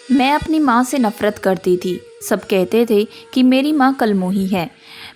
मैं अपनी माँ से नफ़रत करती थी। सब कहते थे कि मेरी माँ कलमुही है।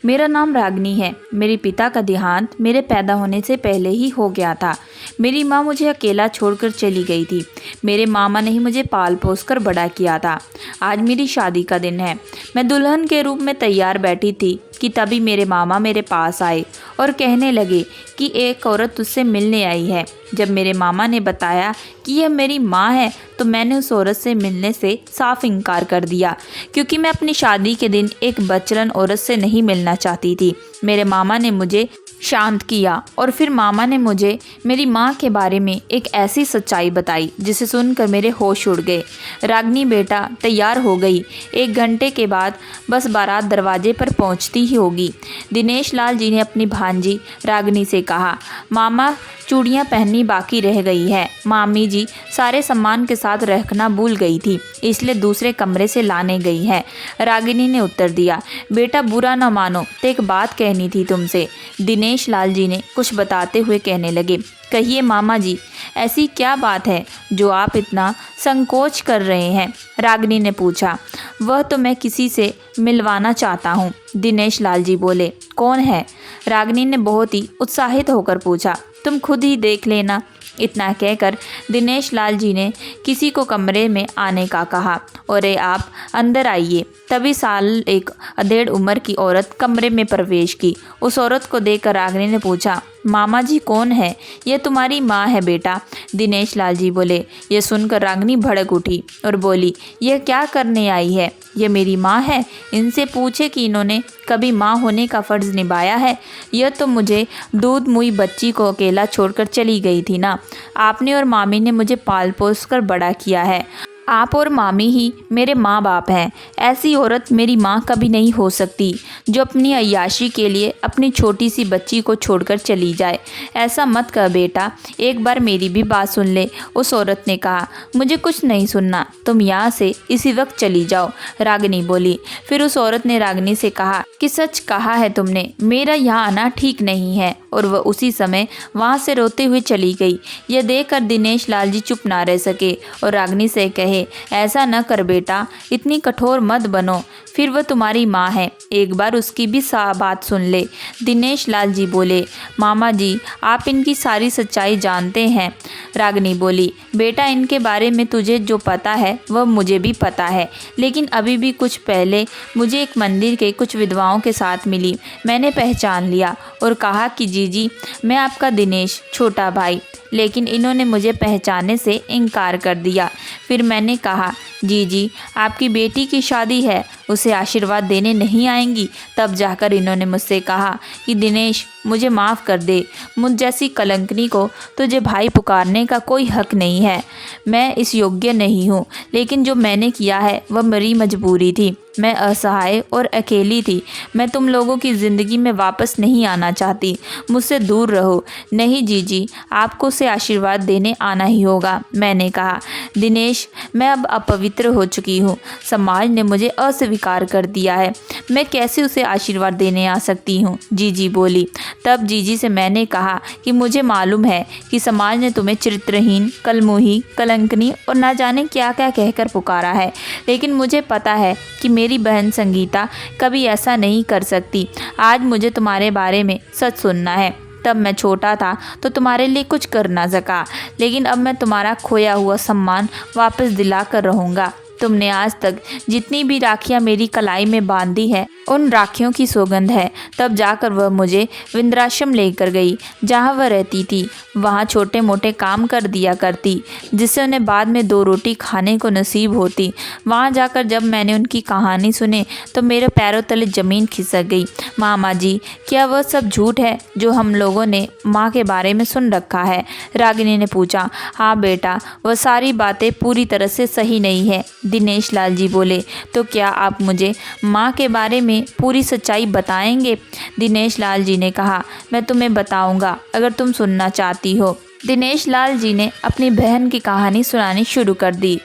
मेरा नाम रागनी है। मेरे पिता का देहांत मेरे पैदा होने से पहले ही हो गया था। मेरी माँ मुझे अकेला छोड़कर चली गई थी। मेरे मामा ने ही मुझे पाल पोस कर बड़ा किया था। आज मेरी शादी का दिन है। मैं दुल्हन के रूप में तैयार बैठी थी कि तभी मेरे मामा मेरे पास आए और कहने लगे कि एक औरत तुझसे मिलने आई है। जब मेरे मामा ने बताया कि यह मेरी माँ है तो मैंने उस औरत से मिलने से साफ इनकार कर दिया, क्योंकि मैं अपनी शादी के दिन एक बचलन औरत से नहीं मिलना चाहती थी। मेरे मामा ने मुझे शांत किया और फिर मामा ने मुझे मेरी माँ के बारे में एक ऐसी सच्चाई बताई जिसे सुनकर मेरे होश उड़ गए। रागनी बेटा तैयार हो गई। 1 घंटे के बाद बस बारात दरवाजे पर पहुंचती ही होगी। दिनेश लाल जी ने अपनी भांजी रागनी से कहा, मामा चूड़ियाँ पहननी बाकी रह गई है। मामी जी सारे सामान के साथ रखना भूल गई थी, इसलिए दूसरे कमरे से लाने गई है। रागिनी ने उत्तर दिया, बेटा बुरा न मानो तो एक बात कहनी थी तुमसे। दिनेश लाल जी ने कुछ बताते हुए कहने लगे, कहिए मामा जी, ऐसी क्या बात है जो आप इतना संकोच कर रहे हैं? रागिनी ने पूछा। वह तो मैं किसी से मिलवाना चाहता हूँ। दिनेश लाल जी बोले। कौन है? रागिनी ने बहुत ही उत्साहित होकर पूछा। तुम खुद ही देख लेना। इतना कहकर दिनेश लाल जी ने किसी को कमरे में आने का कहा और आप अंदर आइए। तभी साल 1.5 उम्र की औरत कमरे में प्रवेश की। उस औरत को देखकर रागिनी ने पूछा, मामा जी कौन है? यह तुम्हारी माँ है बेटा। दिनेश लाल जी बोले। यह सुनकर रागिनी भड़क उठी और बोली, यह क्या करने आई है? यह मेरी माँ है। इनसे पूछे कि इन्होंने कभी माँ होने का फ़र्ज़ निभाया है। यह तो मुझे दूध मुई बच्ची को अकेला छोड़कर चली गई थी ना। आपने और मामी ने मुझे पाल पोस कर बड़ा किया है। आप और मामी ही मेरे माँ बाप हैं। ऐसी औरत मेरी माँ कभी नहीं हो सकती जो अपनी अय्याशी के लिए अपनी छोटी सी बच्ची को छोड़कर चली जाए। ऐसा मत कर बेटा, एक बार मेरी भी बात सुन ले। उस औरत ने कहा, मुझे कुछ नहीं सुनना, तुम यहाँ से इसी वक्त चली जाओ। रागिनी बोली। फिर उस औरत ने रागिनी से कहा कि सच कहा है तुमने, मेरा यहाँ आना ठीक नहीं है। और वह उसी समय वहाँ से रोते हुए चली गई। यह देखकर दिनेश लाल जी चुप ना रह सके और रागिनी से कहे, ऐसा न कर बेटा, इतनी कठोर मत बनो। फिर वह तुम्हारी माँ है, एक बार उसकी भी बात सुन ले। दिनेश लाल जी बोले, मामा जी आप इनकी सारी सच्चाई जानते हैं। रागिनी बोली, बेटा इनके बारे में तुझे जो पता है वह मुझे भी पता है, लेकिन अभी भी कुछ पहले मुझे एक मंदिर के कुछ विधवाओं के साथ मिली। मैंने पहचान लिया और कहा कि जीजी मैं आपका दिनेश छोटा भाई, लेकिन इन्होंने मुझे पहचानने से इनकार कर दिया। फिर मैंने कहा, जीजी आपकी बेटी की शादी है, उसे आशीर्वाद देने नहीं आएंगी? तब जाकर इन्होंने मुझसे कहा कि दिनेश मुझे माफ़ कर दे, मुझ जैसी कलंकनी को तुझे भाई पुकारने का कोई हक नहीं है। मैं इस योग्य नहीं हूँ, लेकिन जो मैंने किया है वह मेरी मजबूरी थी। मैं असहाय और अकेली थी। मैं तुम लोगों की ज़िंदगी में वापस नहीं आना चाहती। मुझसे दूर रहो। नहीं जीजी, आपको उसे आशीर्वाद देने आना ही होगा। मैंने कहा, दिनेश मैं अब अपवित्र हो चुकी हूँ। समाज ने मुझे अस्वीकार कर दिया है। मैं कैसे उसे आशीर्वाद देने आ सकती हूँ? जीजी बोली। तब जीजी से मैंने कहा कि मुझे मालूम है कि समाज ने तुम्हें चरित्रहीन, कलमुही, कलंकनी और ना जाने क्या क्या कहकर पुकारा है, लेकिन मुझे पता है कि मेरी बहन संगीता कभी ऐसा नहीं कर सकती। आज मुझे तुम्हारे बारे में सच सुनना है। तब मैं छोटा था तो तुम्हारे लिए कुछ कर ना सका, लेकिन अब मैं तुम्हारा खोया हुआ सम्मान वापस दिला कर रहूँगा। तुमने आज तक जितनी भी राखियाँ मेरी कलाई में बांधी है, उन राखियों की सौगंध है। तब जाकर वह मुझे वृंदाश्रम लेकर गई, जहाँ वह रहती थी। वहाँ छोटे मोटे काम कर दिया करती, जिससे उन्हें बाद में 2 रोटी खाने को नसीब होती। वहाँ जाकर जब मैंने उनकी कहानी सुनी तो मेरे पैरों तले ज़मीन खिसक गई। मामा जी, क्या वह सब झूठ है जो हम लोगों ने माँ के बारे में सुन रखा है? रागिनी ने पूछा। हाँ बेटा, वह सारी बातें पूरी तरह से सही नहीं है। दिनेश लाल जी बोले। तो क्या आप मुझे माँ के बारे में पूरी सच्चाई बताएंगे? दिनेश लाल जी ने कहा, मैं तुम्हें बताऊंगा अगर तुम सुनना चाहती हो। दिनेश लाल जी ने अपनी बहन की कहानी सुनानी शुरू कर दी।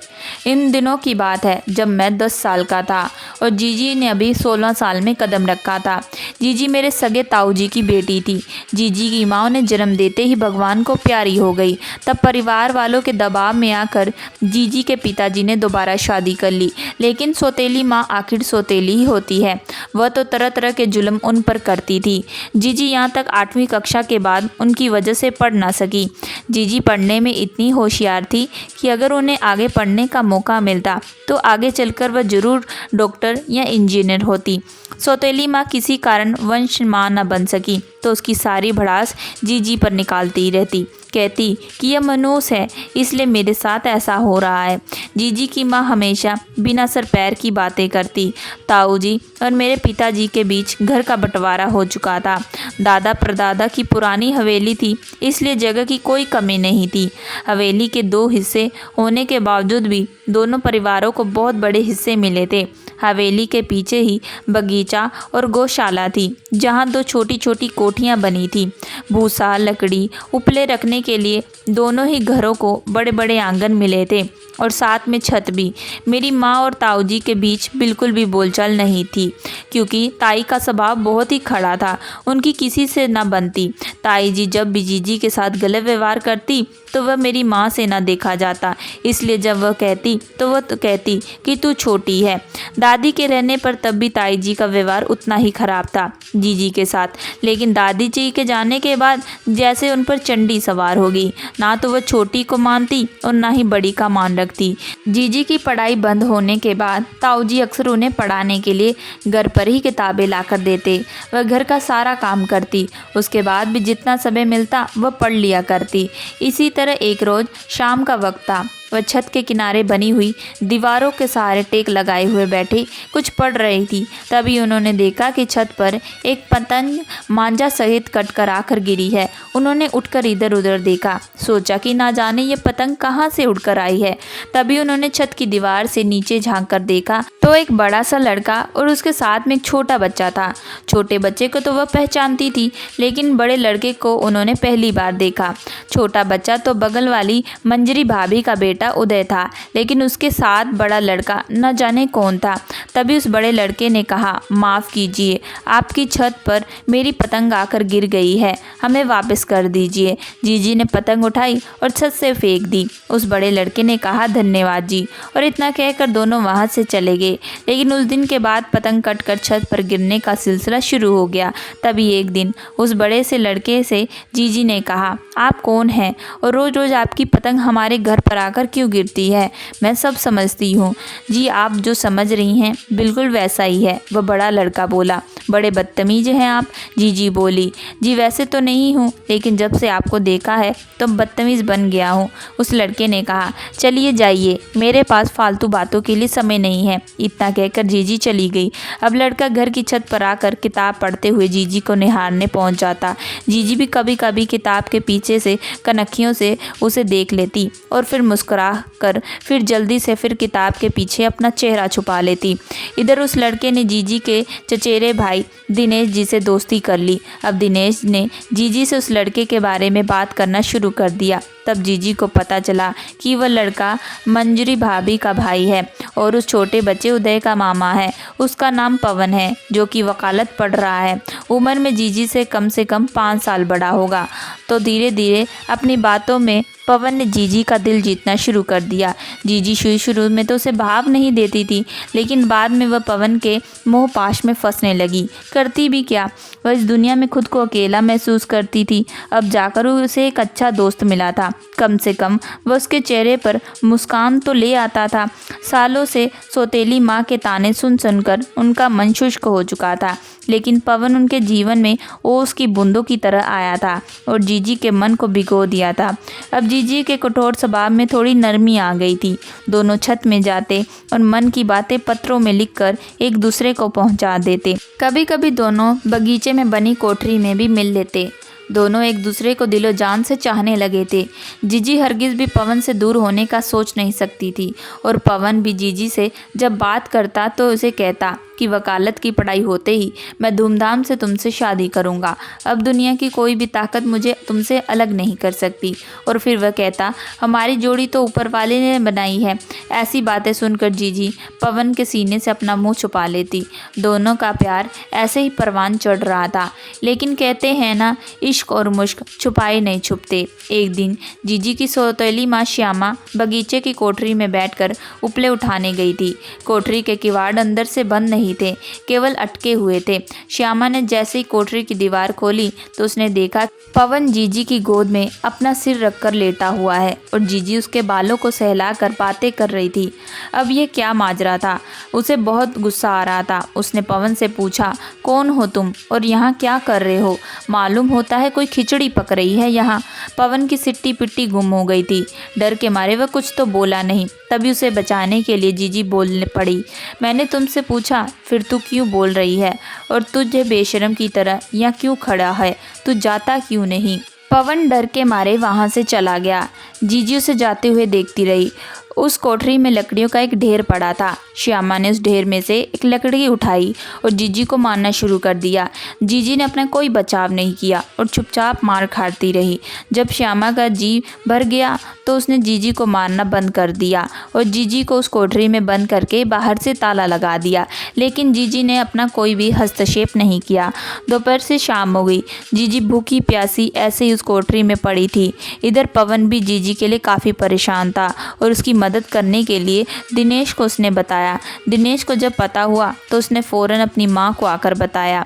इन दिनों की बात है जब मैं 10 साल का था और जीजी ने अभी 16 साल में कदम रखा था। जीजी मेरे सगे ताऊ जी की बेटी थी। जीजी की माँ उन्हें जन्म देते ही भगवान को प्यारी हो गई। तब परिवार वालों के दबाव में आकर जीजी के पिताजी ने दोबारा शादी कर ली। लेकिन सौतेली माँ आखिर सौतेली ही होती है। वह तो तरह तरह के जुल्म उन पर करती थी। जीजी यहाँ तक 8वीं कक्षा के बाद उनकी वजह से पढ़ ना सकी। जीजी पढ़ने में इतनी होशियार थी कि अगर उन्हें आगे पढ़ने का मौका मिलता तो आगे चलकर वह जरूर डॉक्टर या इंजीनियर होती। सौतेली माँ किसी कारण वंश माँ न बन सकी तो उसकी सारी भड़ास जीजी पर निकालती रहती। कहती कि यह मनूस है, इसलिए मेरे साथ ऐसा हो रहा है। जीजी की माँ हमेशा बिना सर पैर की बातें करती। ताऊ जी और मेरे पिताजी के बीच घर का बंटवारा हो चुका था। दादा परदादा की पुरानी हवेली थी, इसलिए जगह की कोई कमी नहीं थी। हवेली के 2 हिस्से होने के बावजूद भी दोनों परिवारों को बहुत बड़े हिस्से मिले थे। हवेली के पीछे ही बगीचा और गौशाला थी, जहाँ 2 छोटी छोटी कोठियाँ बनी थी। भूसा, लकड़ी, उपले रखने के लिए दोनों ही घरों को बड़े बड़े आंगन मिले थे और साथ में छत भी। मेरी माँ और ताऊ जी के बीच बिल्कुल भी बोलचाल नहीं थी, क्योंकि ताई का स्वभाव बहुत ही खड़ा था। उनकी किसी से ना बनती। ताई जी जब भी जीजी के साथ गलत व्यवहार करती तो वह मेरी माँ से ना देखा जाता, इसलिए जब वह कहती तो वह तो कहती कि तू छोटी है। दादी के रहने पर तब भी ताई जी का व्यवहार उतना ही खराब था जीजी के साथ, लेकिन दादी जी के जाने के बाद जैसे उन पर चंडी सवार हो गई। ना तो वह छोटी को मानती और ना ही बड़ी का मान रखती। जीजी की पढ़ाई बंद होने के बाद ताऊ जी अक्सर उन्हें पढ़ाने के लिए घर पर ही किताबें लाकर देते। वह घर का सारा काम करती, उसके बाद भी जितना समय मिलता वह पढ़ लिया करती। इसी तरह एक रोज़ शाम का वक्त था। वह छत के किनारे बनी हुई दीवारों के सहारे टेक लगाए हुए बैठी कुछ पढ़ रही थी। तभी उन्होंने देखा कि छत पर एक पतंग मांझा सहित कटकर आकर गिरी है। उन्होंने उठकर इधर उधर देखा, सोचा कि ना जाने ये पतंग कहाँ से उड़कर आई है। तभी उन्होंने छत की दीवार से नीचे झांक कर देखा तो एक बड़ा सा लड़का और उसके साथ में एक छोटा बच्चा था। छोटे बच्चे को तो वह पहचानती थी, लेकिन बड़े लड़के को उन्होंने पहली बार देखा। छोटा बच्चा तो बगल वाली मंजरी भाभी का बेटा उदय था, लेकिन उसके साथ बड़ा लड़का न जाने कौन था। तभी उस बड़े लड़के ने कहा, माफ़ कीजिए, आपकी छत पर मेरी पतंग आकर गिर गई है, हमें वापस कर दीजिए। जीजी ने पतंग उठाई और छत से फेंक दी। उस बड़े लड़के ने कहा, धन्यवाद जी, और इतना कहकर दोनों वहाँ से चले गए। लेकिन उस दिन के बाद पतंग कटकर छत पर गिरने का सिलसिला शुरू हो गया। तभी एक दिन उस बड़े से लड़के से जीजी ने कहा, आप कौन हैं और रोज़ रोज़ आपकी पतंग हमारे घर पर आकर क्यों गिरती है? मैं सब समझती हूँ जी, आप जो समझ रही हैं बिल्कुल वैसा ही है, वह बड़ा लड़का बोला। बड़े बदतमीज हैं आप, जीजी बोली। जी वैसे तो नहीं हूँ, लेकिन जब से आपको देखा है तो बदतमीज़ बन गया हूँ। उस लड़के ने कहा, चलिए जाइए, मेरे पास फालतू बातों के लिए समय नहीं है। इतना कहकर जीजी चली गई। अब लड़का घर की छत पर आकर किताब पढ़ते हुए जीजी को निहारने पहुँच जाता। जीजी भी कभी कभी किताब के पीछे से कनखियों से उसे देख लेती और फिर मुस्कुरा कर फिर जल्दी से फिर किताब के पीछे अपना चेहरा छुपा लेती। इधर उस लड़के ने जीजी के चचेरे भाई दिनेश जी से दोस्ती कर ली। अब दिनेश ने जीजी से उस लड़के के बारे में बात करना शुरू कर दिया। तब जीजी को पता चला कि वह लड़का मंजरी भाभी का भाई है और उस छोटे बच्चे उदय का मामा है। उसका नाम पवन है, जो कि वकालत पढ़ रहा है। उम्र में जीजी से कम 5 साल बड़ा होगा। तो धीरे धीरे अपनी बातों में पवन ने जीजी का दिल जीतना शुरू कर दिया। जीजी शुरू में तो उसे भाव नहीं देती थी, लेकिन बाद में वह पवन के मोह पाश में फंसने लगी। करती भी क्या, वह इस दुनिया में खुद को अकेला महसूस करती थी। अब जाकर उसे एक अच्छा दोस्त मिला था। कम से कम वह उसके चेहरे पर मुस्कान तो ले आता था। सालों से सौतेली माँ के ताने सुन सुनकर उनका मन शुष्क हो चुका था, लेकिन पवन उनके जीवन में ओस की बूंदों की तरह आया था और जीजी के मन को भिगो दिया था। अब जीजी के कठोर स्वभाव में थोड़ी नरमी आ गई थी। दोनों छत में जाते और मन की बातें पत्रों में लिखकर एक दूसरे को पहुंचा देते। कभी कभी दोनों बगीचे में बनी कोठरी में भी मिल लेते। दोनों एक दूसरे को दिलो जान से चाहने लगे थे। जीजी हरगिज़ भी पवन से दूर होने का सोच नहीं सकती थी और पवन भी जीजी से जब बात करता तो उसे कहता कि वकालत की पढ़ाई होते ही मैं धूमधाम से तुमसे शादी करूँगा। अब दुनिया की कोई भी ताकत मुझे तुमसे अलग नहीं कर सकती। और फिर वह कहता, हमारी जोड़ी तो ऊपर वाले ने बनाई है। ऐसी बातें सुनकर जीजी पवन के सीने से अपना मुंह छुपा लेती। दोनों का प्यार ऐसे ही परवान चढ़ रहा था। लेकिन कहते हैं ना, इश्क और मुश्क छुपाए नहीं छुपते। एक दिन जीजी की सौतेली माँ श्यामा बगीचे की कोठरी में बैठकर उपले उठाने गई थी। कोठरी के किवाड़ अंदर से बंद नहीं थे, केवल अटके हुए थे। श्यामा ने जैसे ही कोठरी की दीवार खोली तो उसने देखा पवन जीजी की गोद में अपना सिर रखकर लेटा हुआ है और जीजी उसके बालों को सहलाकर बातें कर रही थी। अब ये क्या माजरा था? उसे बहुत गुस्सा आ रहा था। उसने पवन से पूछा, कौन हो तुम और यहाँ क्या कर रहे हो? मालूम होता है कोई खिचड़ी पक रही है यहाँ। पवन की सिट्टी पिट्टी गुम हो गई थी। डर के मारे वह कुछ तो बोला नहीं। तभी उसे बचाने के लिए जीजी बोलने पड़ी, मैंने तुमसे पूछा, फिर तू क्यों बोल रही है? और तुझे बेशर्म की तरह यहाँ क्यों खड़ा है? तू जाता क्यों नहीं? पवन डर के मारे वहाँ से चला गया। जीजी उसे जाते हुए देखती रही। उस कोठरी में लकड़ियों का एक ढेर पड़ा था। श्यामा ने उस ढेर में से एक लकड़ी उठाई और जीजी को मारना शुरू कर दिया। जीजी ने अपना कोई बचाव नहीं किया और चुपचाप मार खाती रही। जब श्यामा का जी भर गया तो उसने जीजी को मारना बंद कर दिया और जीजी को उस कोठरी में बंद करके बाहर से ताला लगा दिया। लेकिन जीजी ने अपना कोई भी हस्तक्षेप नहीं किया। दोपहर से शाम हो गई। जीजी भूखी प्यासी ऐसे ही उस कोठरी में पड़ी थी। इधर पवन भी जीजी के लिए काफ़ी परेशान था और उसकी मदद करने के लिए दिनेश को उसने बताया। दिनेश को जब पता हुआ तो उसने फ़ौरन अपनी माँ को आकर बताया।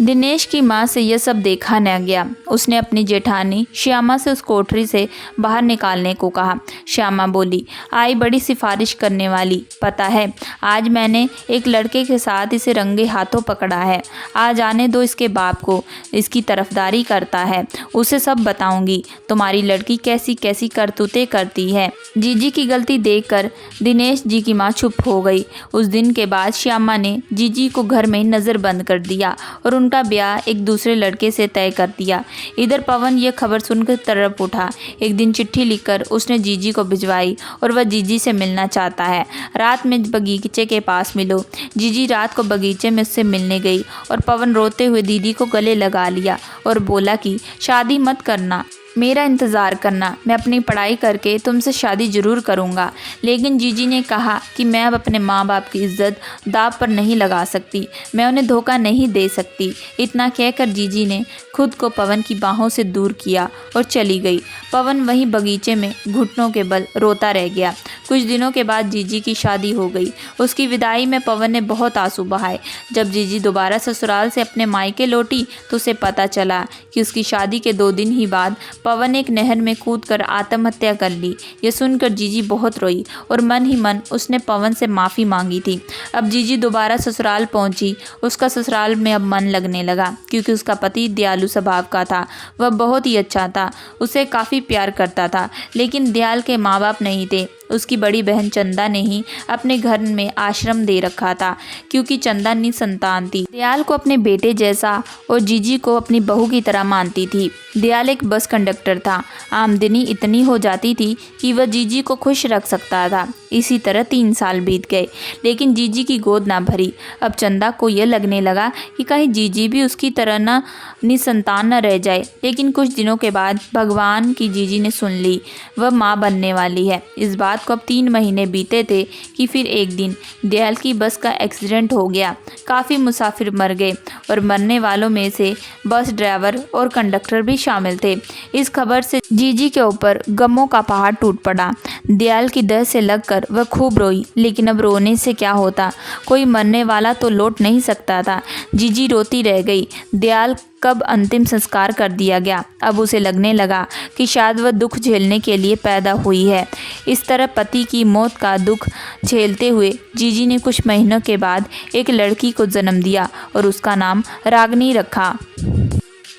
दिनेश की माँ से यह सब देखा न गया। उसने अपनी जेठानी श्यामा से उस कोठरी से बाहर निकालने को कहा। श्यामा बोली, आई बड़ी सिफारिश करने वाली, पता है आज मैंने एक लड़के के साथ इसे रंगे हाथों पकड़ा है। आज आने दो इसके बाप को, इसकी तरफदारी करता है। उसे सब बताऊंगी तुम्हारी लड़की कैसी कैसी करतूतें करती है। जीजी की गलती देखकर दिनेश जी की माँ चुप हो गई। उस दिन के बाद श्यामा ने जीजी को घर में नज़रबंद कर दिया और उनका ब्याह एक दूसरे लड़के से तय कर दिया। इधर पवन यह खबर सुनकर तड़प उठा। एक दिन चिट्ठी लिखकर उसने जीजी को भिजवाई और वह जीजी से मिलना चाहता है। रात में बगीचे के पास मिलो। जीजी रात को बगीचे में उससे मिलने गई और पवन रोते हुए दीदी को गले लगा लिया और बोला कि शादी मत करना, मेरा इंतज़ार करना, मैं अपनी पढ़ाई करके तुमसे शादी ज़रूर करूँगा। लेकिन जीजी ने कहा कि मैं अब अपने माँ बाप की इज्जत दाव पर नहीं लगा सकती, मैं उन्हें धोखा नहीं दे सकती। इतना कहकर जीजी ने खुद को पवन की बाहों से दूर किया और चली गई। पवन वहीं बगीचे में घुटनों के बल रोता रह गया। कुछ दिनों के बाद जीजी की शादी हो गई। उसकी विदाई में पवन ने बहुत आंसू बहाए। जब जीजी दोबारा ससुराल से अपने मायके लौटी तो उसे पता चला कि उसकी शादी के 2 दिन ही बाद पवन एक नहर में कूदकर आत्महत्या कर ली। यह सुनकर जीजी बहुत रोई और मन ही मन उसने पवन से माफ़ी मांगी थी। अब जीजी दोबारा ससुराल पहुंची। उसका ससुराल में अब मन लगने लगा क्योंकि उसका पति दयालु स्वभाव का था। वह बहुत ही अच्छा था, उसे काफ़ी प्यार करता था। लेकिन दयाल के माँ बाप नहीं थे। उसकी बड़ी बहन चंदा ने ही अपने घर में आश्रम दे रखा था क्योंकि चंदा निसंतान थी। दयाल को अपने बेटे जैसा और जीजी को अपनी बहू की तरह मानती थी। दयाल एक बस कंडक्टर था। आमदनी इतनी हो जाती थी कि वह जीजी को खुश रख सकता था। इसी तरह 3 साल बीत गए लेकिन जीजी की गोद ना भरी। अब चंदा को यह लगने लगा कि कहीं जीजी भी उसकी तरह ना निसंतान न रह जाए। लेकिन कुछ दिनों के बाद भगवान की जीजी ने सुन ली, वह माँ बनने वाली है। इस बात को अब 3 महीने बीते थे कि फिर एक दिन दयाल की बस का एक्सीडेंट हो गया। काफ़ी मुसाफिर मर गए और मरने वालों में से बस ड्राइवर और कंडक्टर भी शामिल थे। इस खबर से जीजी के ऊपर गमों का पहाड़ टूट पड़ा। दयाल की दर्द से लगकर वह खूब रोई। लेकिन अब रोने से क्या होता, कोई मरने वाला तो लौट नहीं सकता था। जीजी रोती रह गई। दयाल कब अंतिम संस्कार कर दिया गया। अब उसे लगने लगा कि शायद वह दुख झेलने के लिए पैदा हुई है। इस तरह पति की मौत का दुख झेलते हुए जीजी ने कुछ महीनों के बाद एक लड़की को जन्म दिया और उसका नाम रागनी रखा।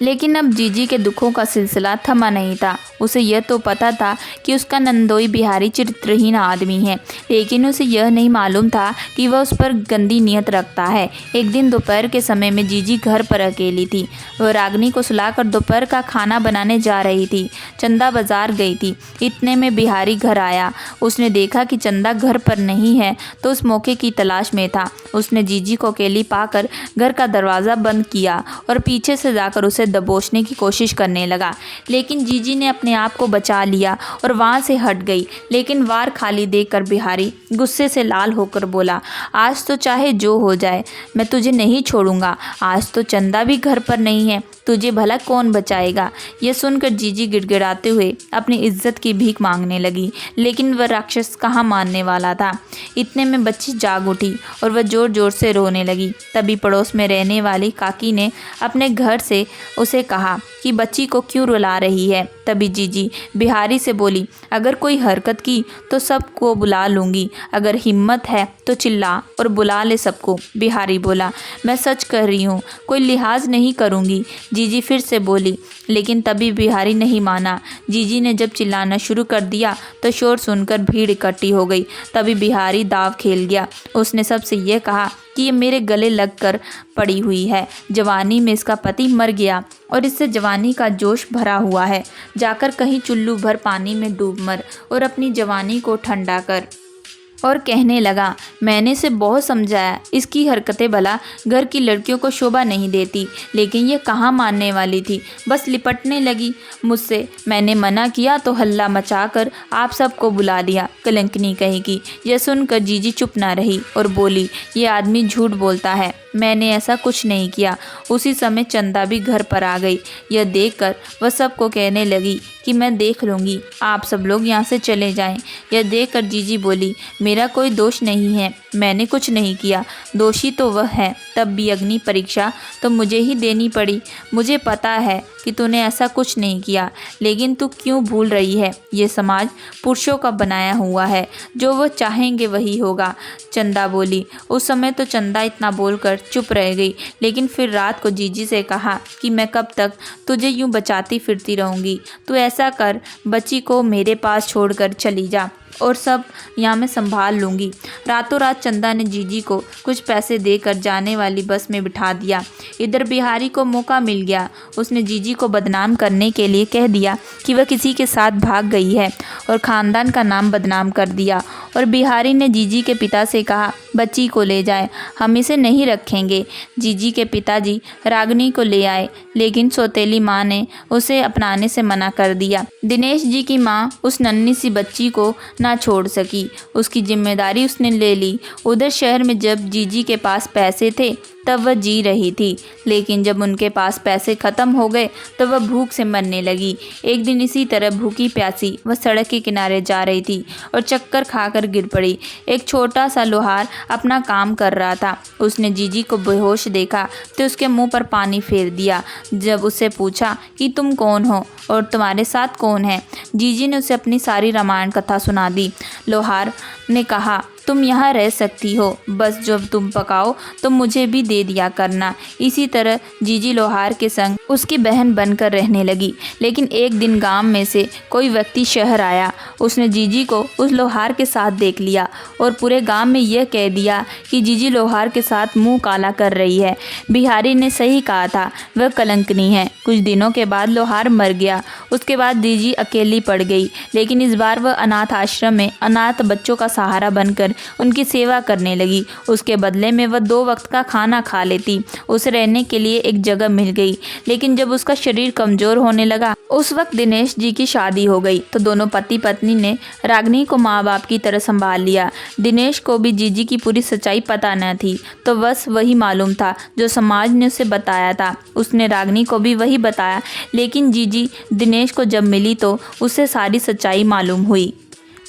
लेकिन अब जीजी के दुखों का सिलसिला थमा नहीं था। उसे यह तो पता था कि उसका नंदोई बिहारी चरित्रहीन आदमी है, लेकिन उसे यह नहीं मालूम था कि वह उस पर गंदी नीयत रखता है। एक दिन दोपहर के समय में जीजी घर पर अकेली थी। वह रागनी को सुलाकर दोपहर का खाना बनाने जा रही थी। चंदा बाजार गई थी। इतने में बिहारी घर आया। उसने देखा कि चंदा घर पर नहीं है तो उस मौके की तलाश में था। उसने जीजी को अकेली पाकर घर का दरवाज़ा बंद किया और पीछे से जाकर उसे दबोचने की कोशिश करने लगा, लेकिन जीजी ने अपने आप को बचा लिया और वहाँ से हट गई। लेकिन वार खाली देखकर बिहारी गुस्से से लाल होकर बोला, आज तो चाहे जो हो जाए मैं तुझे नहीं छोड़ूंगा। आज तो चंदा भी घर पर नहीं है, तुझे भला कौन बचाएगा। यह सुनकर जीजी गिड़गिड़ाते हुए अपनी इज्जत की भीख मांगने लगी, लेकिन वह राक्षस कहाँ मानने वाला था। इतने में बच्ची जाग उठी और वह जोर जोर से रोने लगी। तभी पड़ोस में रहने वाली काकी ने अपने घर से उसे कहा कि बच्ची को क्यों रुला रही है। तभी जीजी बिहारी से बोली, अगर कोई हरकत की तो सबको बुला लूँगी, अगर हिम्मत है तो चिल्ला और बुला ले सबको। बिहारी बोला, मैं सच कर रही हूँ, कोई लिहाज नहीं करूँगी। जीजी फिर से बोली, लेकिन तभी बिहारी नहीं माना। जीजी ने जब चिल्लाना शुरू कर दिया तो शोर सुनकर भीड़ इकट्ठी हो गई। तभी बिहारी दाव खेल गया। उसने सबसे यह कहा कि ये मेरे गले लगकर पड़ी हुई है। जवानी में इसका पति मर गया और इससे जवानी का जोश भरा हुआ है। जाकर कहीं चुल्लू भर पानी में डूब मर और अपनी जवानी को ठंडा कर। और कहने लगा, मैंने इसे बहुत समझाया, इसकी हरकतें भला घर की लड़कियों को शोभा नहीं देती, लेकिन ये कहाँ मानने वाली थी, बस लिपटने लगी मुझसे। मैंने मना किया तो हल्ला मचाकर आप सबको बुला लिया, कलंकनी कहेगी। यह सुनकर जीजी चुप ना रही और बोली, ये आदमी झूठ बोलता है, मैंने ऐसा कुछ नहीं किया। उसी समय चंदा भी घर पर आ गई। यह देखकर वह सबको कहने लगी कि मैं देख लूँगी, आप सब लोग यहाँ से चले जाएं। यह देखकर जीजी बोली, मेरा कोई दोष नहीं है, मैंने कुछ नहीं किया, दोषी तो वह है। तब भी अग्नि परीक्षा तो मुझे ही देनी पड़ी। मुझे पता है कि तूने ऐसा कुछ नहीं किया, लेकिन तू क्यों भूल रही है, ये समाज पुरुषों का बनाया हुआ है, जो वो चाहेंगे वही होगा। चंदा बोली। उस समय तो चंदा इतना बोलकर चुप रह गई, लेकिन फिर रात को जीजी से कहा कि मैं कब तक तुझे यूं बचाती फिरती रहूँगी, तू ऐसा कर, बच्ची को मेरे पास छोड़कर चली जा और सब यहाँ मैं संभाल लूँगी। रातों रात चंदा ने जीजी को कुछ पैसे देकर जाने वाली बस में बिठा दिया। इधर बिहारी को मौका मिल गया। उसने जीजी को बदनाम करने के लिए कह दिया कि वह किसी के साथ भाग गई है और ख़ानदान का नाम बदनाम कर दिया। और बिहारी ने जीजी के पिता से कहा, बच्ची को ले जाए, हम इसे नहीं रखेंगे। जीजी के पिताजी रागनी को ले आए, लेकिन सौतेली माँ ने उसे अपनाने से मना कर दिया। दिनेश जी की माँ उस नन्ही सी बच्ची को ना छोड़ सकी, उसकी जिम्मेदारी उसने ले ली। उधर शहर में जब जीजी के पास पैसे थे तब वह जी रही थी, लेकिन जब उनके पास पैसे ख़त्म हो गए तो वह भूख से मरने लगी। एक दिन इसी तरह भूखी प्यासी वह सड़क के किनारे जा रही थी और चक्कर खाकर गिर पड़ी। एक छोटा सा लोहार अपना काम कर रहा था। उसने जीजी को बेहोश देखा तो उसके मुंह पर पानी फेर दिया। जब उससे पूछा कि तुम कौन हो और तुम्हारे साथ कौन है, जीजी ने उसे अपनी सारी रामायण कथा सुना दी। लोहार ने कहा, तुम यहाँ रह सकती हो, बस जब तुम पकाओ तो मुझे भी दे दिया करना। इसी तरह जीजी लोहार के संग उसकी बहन बनकर रहने लगी। लेकिन एक दिन गांव में से कोई व्यक्ति शहर आया। उसने जीजी को उस लोहार के साथ देख लिया और पूरे गांव में यह कह दिया कि जीजी लोहार के साथ मुंह काला कर रही है। बिहारी ने सही कहा था, वह कलंकनी है। कुछ दिनों के बाद लोहार मर गया। उसके बाद जीजी अकेली पड़ गई, लेकिन इस बार वह अनाथ आश्रम में अनाथ बच्चों का सहारा बनकर उनकी सेवा करने लगी। उसके बदले में वह 2 वक्त का खाना खा लेती। उसे रहने के लिए एक जगह मिल गई, लेकिन जब उसका शरीर कमजोर होने लगा उस वक्त दिनेश जी की शादी हो गई तो दोनों पति पत्नी ने रागनी को माँ बाप की तरह संभाल लिया। दिनेश को भी जीजी की पूरी सच्चाई पता न थी, तो बस वही मालूम था जो समाज ने उसे बताया था। उसने रागनी को भी वही बताया, लेकिन जीजी दिनेश को जब मिली तो उसे सारी सच्चाई मालूम हुई।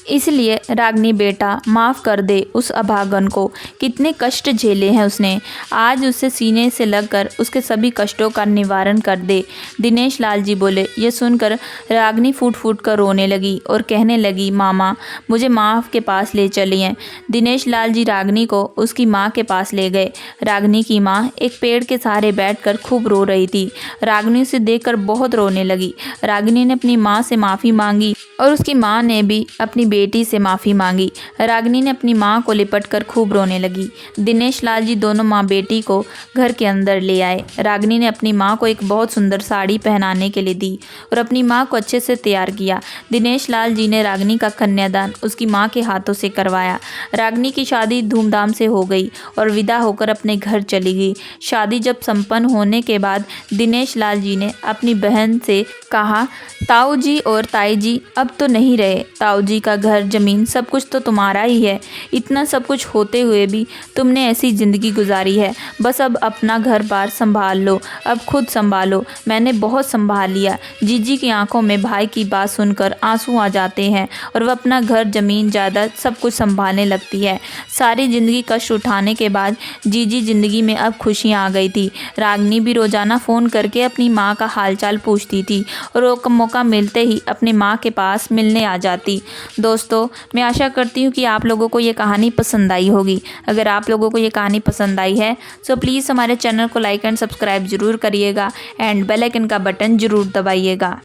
इसलिए रागनी बेटा माफ़ कर दे उस अभागन को, कितने कष्ट झेले हैं उसने, आज उसे सीने से लगकर उसके सभी कष्टों का निवारण कर दे। दिनेश लाल जी बोले। यह सुनकर रागनी फूट फूट कर रोने लगी और कहने लगी, मामा मुझे माँ के पास ले चलिए। दिनेश लाल जी रागनी को उसकी माँ के पास ले गए। रागनी की माँ एक पेड़ के सहारे बैठकर खूब रो रही थी। रागनी उसे देखकर बहुत रोने लगी। रागनी ने अपनी माँ से माफ़ी मांगी और उसकी माँ ने भी अपनी बेटी से माफ़ी मांगी। रागनी ने अपनी माँ को लिपट कर खूब रोने लगी। दिनेश लाल जी दोनों माँ बेटी को घर के अंदर ले आए। रागनी ने अपनी माँ को एक बहुत सुंदर साड़ी पहनाने के लिए दी और अपनी माँ को अच्छे से तैयार किया। दिनेश लाल जी ने रागनी का कन्यादान उसकी माँ के हाथों से करवाया। रागनी की शादी धूमधाम से हो गई और विदा होकर अपने घर चली गई। शादी जब संपन्न होने के बाद दिनेश लाल जी ने अपनी बहन से कहा, ताऊ जी और ताई जी अब तो नहीं रहे। ताऊ जी का घर जमीन सब कुछ तो तुम्हारा ही है। इतना सब कुछ होते हुए भी तुमने ऐसी ज़िंदगी गुजारी है। बस अब अपना घर बार संभाल लो, अब खुद संभालो। मैंने बहुत संभाल लिया। जीजी की आंखों में भाई की बात सुनकर आंसू आ जाते हैं और वह अपना घर जमीन जायदाद सब कुछ संभालने लगती है। सारी ज़िंदगी कष्ट उठाने के बाद जीजी ज़िंदगी में अब खुशियाँ आ गई थी। रागनी भी रोज़ाना फ़ोन करके अपनी माँ का हालचाल पूछती थी और वो मौका मिलते ही अपनी माँ के पास मिलने आ जाती। दोस्तों, मैं आशा करती हूँ कि आप लोगों को ये कहानी पसंद आई होगी। अगर आप लोगों को ये कहानी पसंद आई है तो प्लीज़ हमारे चैनल को लाइक एंड सब्सक्राइब ज़रूर करिएगा एंड बेल आइकन का बटन ज़रूर दबाइएगा।